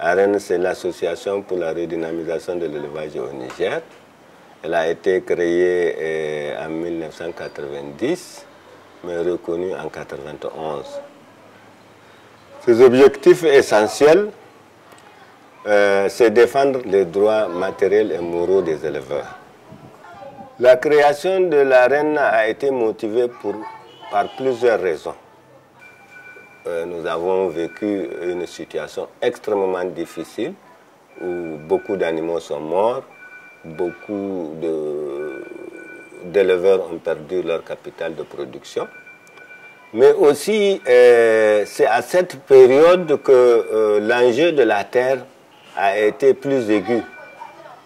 AREN, c'est l'association pour la redynamisation de l'élevage au Niger. Elle a été créée en 1990, mais reconnue en 1991. Ses objectifs essentiels, c'est défendre les droits matériels et moraux des éleveurs. La création de l'AREN a été motivée par plusieurs raisons. Nous avons vécu une situation extrêmement difficile où beaucoup d'animaux sont morts, beaucoup d'éleveurs ont perdu leur capital de production. Mais aussi, c'est à cette période que l'enjeu de la terre a été plus aigu.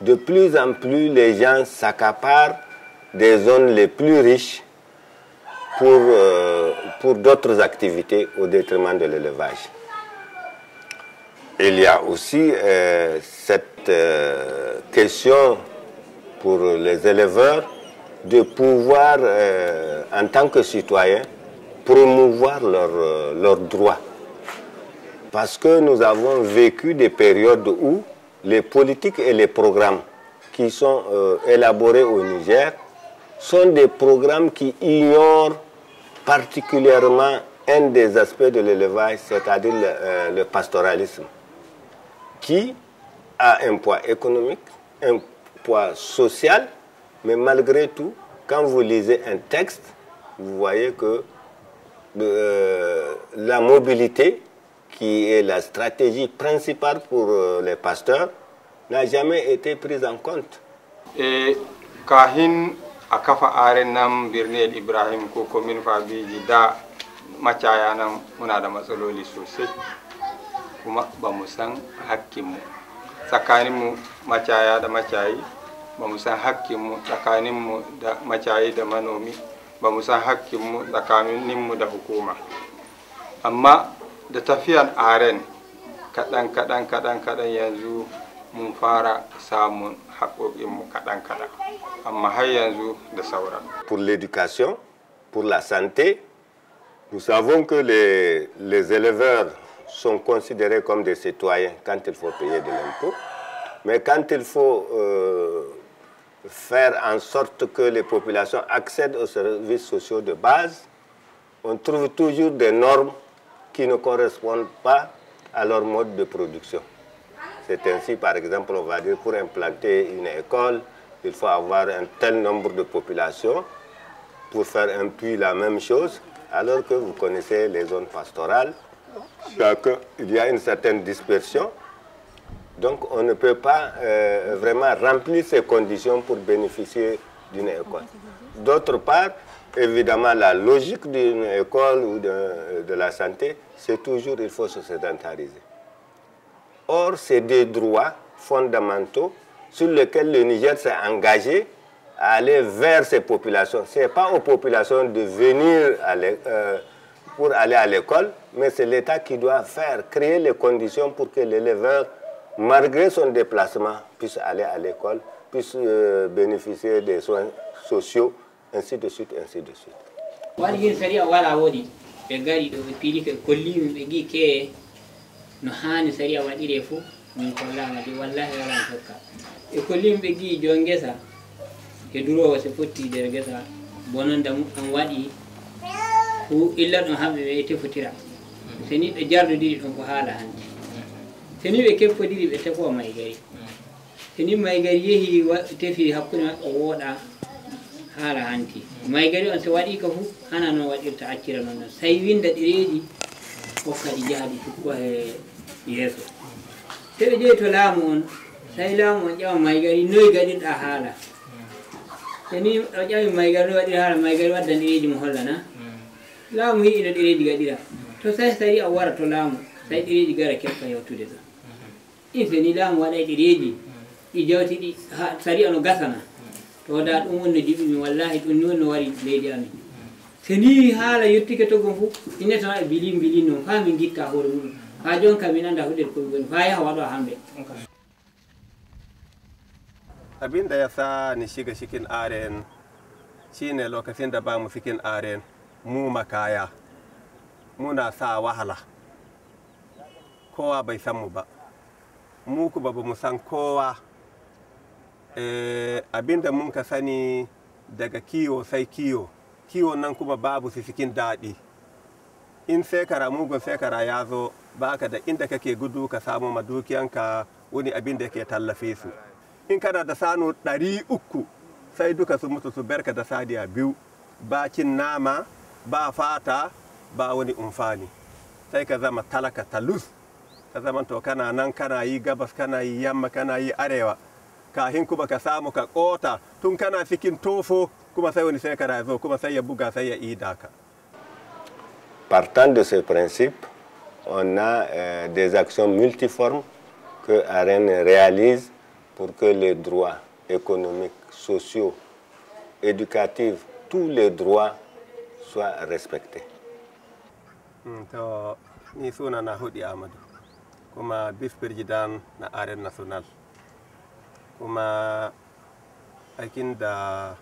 De plus en plus, les gens s'accaparent des zones les plus riches pour d'autres activités au détriment de l'élevage. Il y a aussi cette question pour les éleveurs de pouvoir, en tant que citoyens, promouvoir leurs droits. Parce que nous avons vécu des périodes où les politiques et les programmes qui sont élaborés au Niger sont des programmes qui ignorent particulièrement un des aspects de l'élevage, c'est-à-dire le pastoralisme, qui a un poids économique, un poids social, mais malgré tout, quand vous lisez un texte, vous voyez que la mobilité, qui est la stratégie principale pour les pasteurs, n'a jamais été prise en compte. Et Kahin akafa aren nam birnel Ibrahim ko commune Fabiji da macaya nam muna da matsaloli sosai kuma ba mu san hakkinmu tsakaninmu macaya da macayi, ba mu san hakkinmu tsakaninmu da macayi da manomi, ba mu san hakkinmu tsakaninmu da hukuma. Amma da tafiyan aren kaɗan yanzu mun fara samun haƙoƙinmu kaɗan. Pour l'éducation, pour la santé, nous savons que les éleveurs sont considérés comme des citoyens quand il faut payer de l'impôt. Mais quand il faut faire en sorte que les populations accèdent aux services sociaux de base, on trouve toujours des normes qui ne correspondent pas à leur mode de production. C'est ainsi, par exemple, on va dire, pour implanter une école, il faut avoir un tel nombre de populations. Pour faire un puits, la même chose, alors que vous connaissez les zones pastorales. Il y a une certaine dispersion. Donc on ne peut pas vraiment remplir ces conditions pour bénéficier d'une école. D'autre part, évidemment, la logique d'une école ou de la santé, c'est toujours il faut se sédentariser. Or, c'est des droits fondamentaux sur lesquels le Niger s'est engagé à aller vers ces populations. Ce n'est pas aux populations de venir pour aller à l'école, mais c'est l'État qui doit créer les conditions pour que l'éleveur, malgré son déplacement, puisse aller à l'école, puisse bénéficier des soins sociaux, ainsi de suite, ainsi de suite. No hani sariya waɗire fu min kollama di wallahi wala tokka e kollim ɓe gi jon gesa e durowo so fotti nder gesa bononda an waɗi fu illa ɗum hamɓe ɓe tefotira seni ɓe jardodiri ɗum ko haala hande seni ɓe keppodiri ɓe tefo maygari seni maygari yeehi tefi hakkude maɓɓe wooɗa haala hanti maygari on so waɗi ka fu hana noon waɗirta accira noon so tawi winda ɗereji kadi jaaɗi tukko e yeeso so ɓe ƴeewi to laamu on tawi laamu on ƴawa maygari noyi gaɗirɗa haala soni o ƴawi maygari no waɗira haala maygari waddan ɗereji mo hollana laamu hiɗi no ɗereji gaɗira to sai sari a wara to laamu sai ɗereji gara keppa yewtude ɗo ɗin soni laamu waɗa ɗereji ɗi jewtiɗi sari ano gasana to da ɗum wonno jiɓimi wallahi ɗum ni wonno wari leydi amin so ni haala yettike togon fof ine tan e bili noon fa min gitta hoore muɗum ha jon kam min anda huɗel komi goni fa yaha waɗo hamɓe abin da ya sa ni shiga cikin aren shine lokacin da ba mu cikin aren mu makaya muna sa wahala kowa bai san mu ba mu kuma ba mu san kowa abin da mun ka sani daga kiwo sai kiwo nan kuma babu su cikin daɗi in sekara mugun sekara ya zo baka da inda kake gudu ka samu madukiyanka wani abin da yake tallafe su in kana da sanu 300 sai duka su mutu su barka da sadiya 2 ba cin nama ba fata ba wani umfani sai ka zama talaka talus ka zama to kana nan kana yi gabas kana yi yamma kana yi arewa kahin kuma ka samu ka kota tun kana cikin tofo kuma sai wani sekara ya zo kuma sai ya buga sai ya ida ka. Partant de ce principe, on a des actions multiformes que AREN réalise pour que les droits économiques, sociaux, éducatifs, tous les droits soient respectés. To ni suna na Hudi Ahmadu kuma vice-président na AREN national kuma aikin da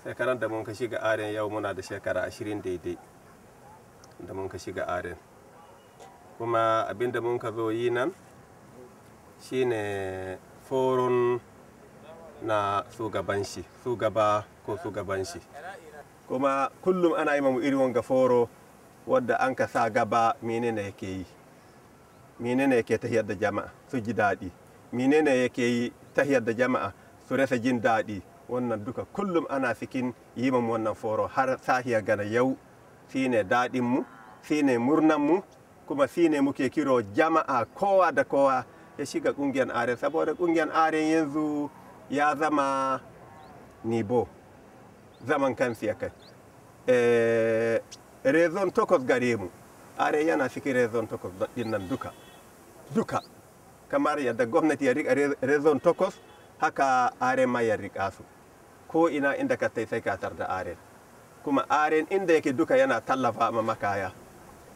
shekaran da mun ka shiga AREN yau muna da shekara 20 daidai da mun ka shiga AREN kuma abinda mun ka zo yi nan shine forum na shugaba ko shugabanci kuma kullum ana yi mu irin wanga foro wadda an ka sa gaba menene yake yi menene yake tahiyar da jama'a su ji daɗi menene yake yi tahiyar da jama'a su rasa jin daɗi wannan duka kullum ana cikin yi mu wannan foro har sahiya gana yau shine daɗin mu shine murnan mu kuma shine muke kiro jama'a kowa da kowa ya shiga kungiyar AREN saboda kungiyar AREN yanzu ya zama nibo zaman kansu ya kai rezon 8 gare mu AREN yana cikin rezon 8 din nan duka kamar yadda gwamnati ya rika rezon 8 haka AREN ma ya rika su ko ina inda ka sai ka tar da AREN kuma AREN inda yake duka yana tallafa ma makaya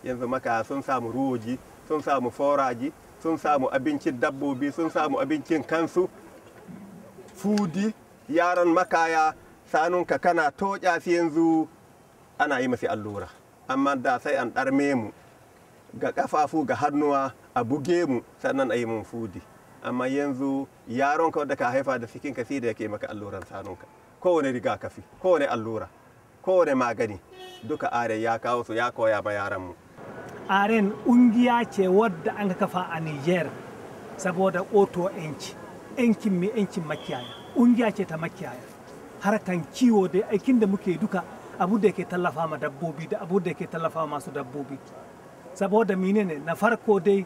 yanzu makaya sun samu ruwoji sun samu foraji sun samu abincin dabbobi sun samu abincin kansu fudi yaran makaya sanunka kana toƙya su yanzu ana yi masu allura amma da sai an ɗarme mu ga ƙafafu ga hannuwa a buge mu sannan a yi mun fudi amma yanzu yaronka wadda ka haifa da cikin kasi da yake maka alluran sanunka kowane rigakafi kowane allura kowane magani duka AREN ya kawo su ya koya ma yaran mu. AREN ƙungiya ce wadda an kafa a Niger saboda ƙoto ‘yancin mai ‘yancin makiyaya ƙungiya ce ta makiyaya harkan kiwo da aikin da muke duka abu da ke tallafa ma dabbobi da abu da ke tallafa masu dabbobi saboda menene na farko dai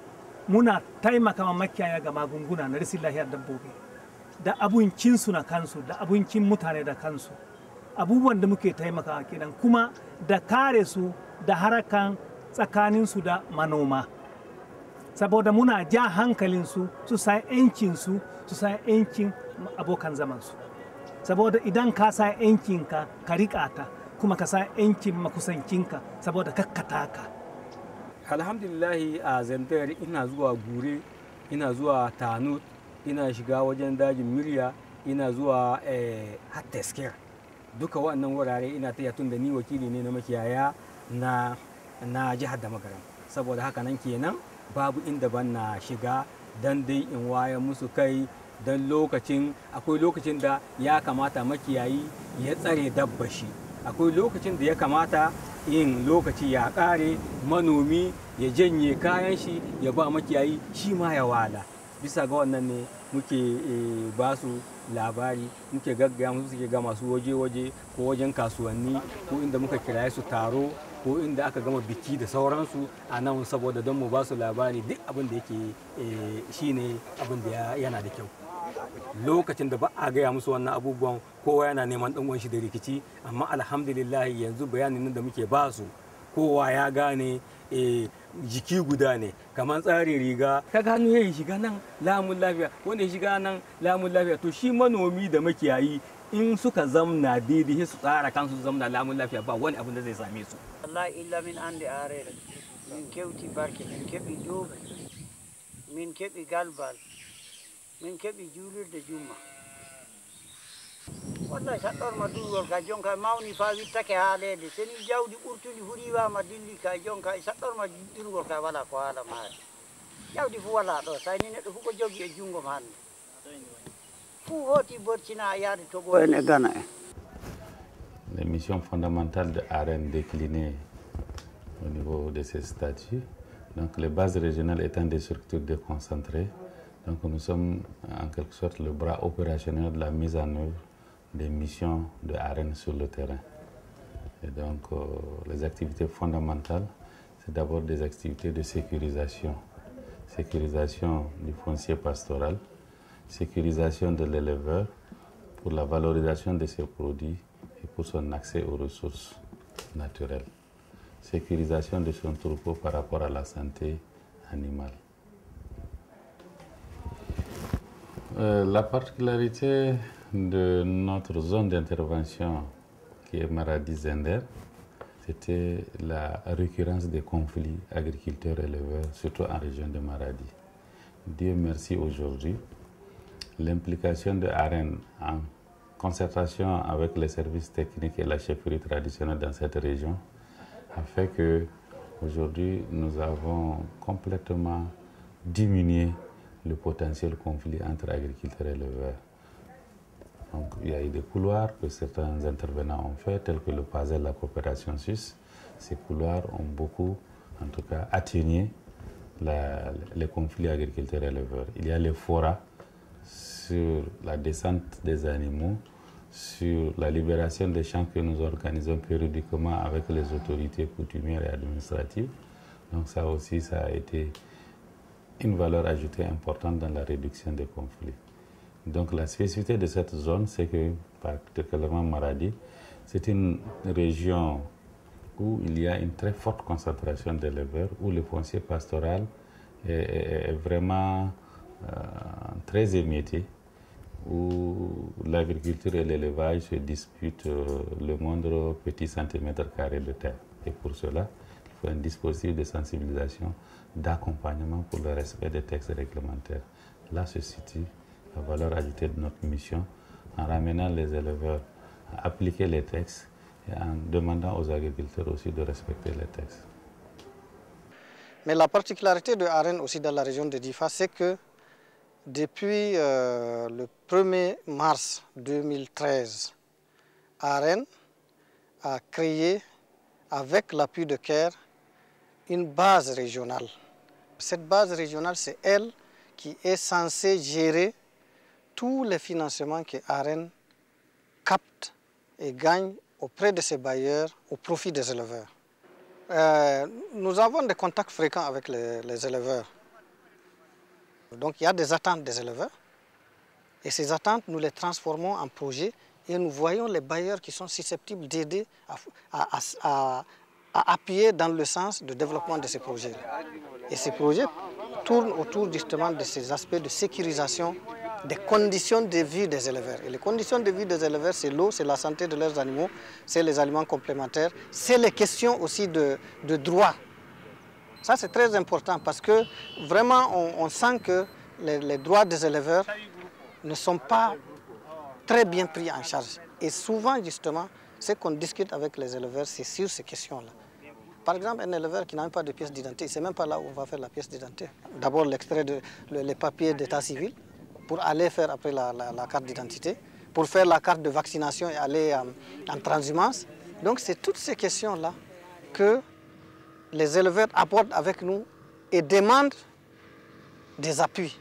muna taimaka ma makiyaya ga magunguna na rashin lafiyar dabbobi da abincinsu na kansu da abincin mutane da kansu abubuwan da muke taimaka kenan kuma da kare su da harakan tsakaninsu da manoma saboda muna ja hankalinsu su sa 'yancinsu su sa 'yancin abokan zamansu saboda idan ka sa 'yancinka ka riƙa ta kuma ka sa 'yancin makusancinka saboda kakkata ka. Alhamdulillahi a Zandar ina zuwa Gure, ina zuwa Tanut, ina shiga wajen dajin Murya, ina zuwa Hatteskir. Duka waɗannan wurare ina taya tun da ni wakili ne na makiyaya na jihar da Magaram. Saboda haka nan kenan babu inda ban na shiga dan dai in waya musu kai dan akwai lokacin da ya kamata makiyayi ya tsare dabba shi. Akwai lokacin da ya kamata yin lokaci ya ƙare manomi ya janye kayan shi ya ba makiyayi shi ma ya wala. Bisa ga wannan ne muke ba su labari muke gaggaya musu suke ga masu waje-waje ko wajen kasuwanni ko inda muka kiraye su taro ko inda aka gama biki da sauransu a nan saboda don mu ba su labari duk abin da yake shine abin da yana da kyau. Lokacin da ba a gaya musu wannan abubuwan kowa yana neman ɗan shi da rikici amma alhamdulillah yanzu bayanin da muke ba su kowa ya gane jiki guda ne, kamar tsarin riga ka gano ya shiga nan lamun lafiya, wanda ya shiga nan lamun lafiya. To shi manomi da makiyayi in suka zamna daidai su tsara kansu su zamna lamun lafiya, ba wani abin da zai same su. wallahi illa min ande arere min kewti barke, min keɓi jobe, min keɓi galbal, min keɓi julirde juma. wallahi saɗɗorma durgol ka jonka mawni fa wittake ha leede, seni jawdi ɓurtudi huɗiwama dilli ka jonka saɗɗorma durgol ka wala ko haala maari. jawdi fu wala ɗo, sayni neɗɗo fu ko jogi e jungo ma hande fu hoti borcina yaade Togo en e Ghana en. Les missions fondamentales de AREN déclinées au niveau de ces statuts. Donc les bases régionales étant des structures déconcentrées, donc nous sommes en quelque sorte le bras opérationnel de la mise en œuvre des missions de AREN sur le terrain. Et donc les activités fondamentales, c'est d'abord des activités de sécurisation. Sécurisation du foncier pastoral, sécurisation de l'éleveur pour la valorisation de ses produits et pour son accès aux ressources naturelles. Sécurisation de son troupeau par rapport à la santé animale. La particularité de notre zone d'intervention qui est Maradi-Zender, c'était la récurrence des conflits agriculteurs-éleveurs, surtout en région de Maradi. Dieu merci aujourd'hui, l'implication de AREN en concertation avec les services techniques et la chefferie traditionnelle dans cette région a fait que aujourd'hui nous avons complètement diminué le potentiel conflit entre agriculteurs et éleveurs. Donc, il y a eu des couloirs que certains intervenants ont fait, tels que le PASEL, la coopération suisse. Ces couloirs ont beaucoup, en tout cas, atténué les conflits agriculteurs et éleveurs. Il y a les forats sur la descente des animaux, sur la libération des champs que nous organisons périodiquement avec les autorités coutumières et administratives. Donc ça aussi, ça a été une valeur ajoutée importante dans la réduction des conflits. Donc la spécificité de cette zone, c'est que, particulièrement Maradi, c'est une région où il y a une très forte concentration d'éleveurs, où le foncier pastoral est vraiment très émietté, où l'agriculture et l'élevage se disputent le moindre petit centimètre carré de terre. Et pour cela, il faut un dispositif de sensibilisation, d'accompagnement pour le respect des textes réglementaires. Là se situe la valeur ajoutée de notre mission, en ramenant les éleveurs à appliquer les textes et en demandant aux agriculteurs aussi de respecter les textes. Mais la particularité de AREN aussi dans la région de Difa, c'est que depuis le 1er mars 2013, AREN a créé, avec l'appui de CARE, une base régionale. Cette base régionale, c'est elle qui est censée gérer tous les financements que AREN capte et gagne auprès de ses bailleurs au profit des éleveurs. Nous avons des contacts fréquents avec les éleveurs. Donc il y a des attentes des éleveurs et ces attentes, nous les transformons en projets et nous voyons les bailleurs qui sont susceptibles d'aider à appuyer dans le sens de développement de ces projets. Et ces projets tournent autour justement de ces aspects de sécurisation des conditions de vie des éleveurs. Et les conditions de vie des éleveurs, c'est l'eau, c'est la santé de leurs animaux, c'est les aliments complémentaires, c'est les questions aussi de droit. Ça, c'est très important parce que vraiment, on sent que les droits des éleveurs ne sont pas très bien pris en charge. Et souvent, justement, ce qu'on discute avec les éleveurs, c'est sur ces questions-là. Par exemple, un éleveur qui n'a même pas de pièce d'identité, c'est même pas là où on va faire la pièce d'identité. D'abord, l'extrait les papiers d'état civil pour aller faire après la carte d'identité, pour faire la carte de vaccination et aller en transhumance. Donc, c'est toutes ces questions-là que les éleveurs abordent avec nous et demandent des appuis.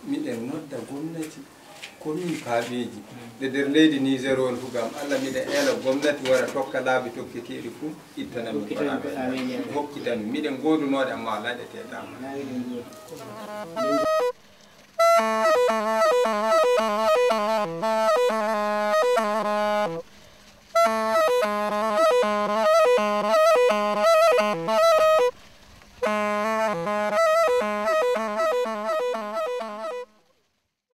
miɗen nodda gomnati komin kaaɓeji nde nder leydi Niger on fu gam Allah miɗen eela gomnati wara tokka laabi tokketeɗi fu ittanami koɗamen hokkitami miɗen godunoɗe amma laɗeteɗama.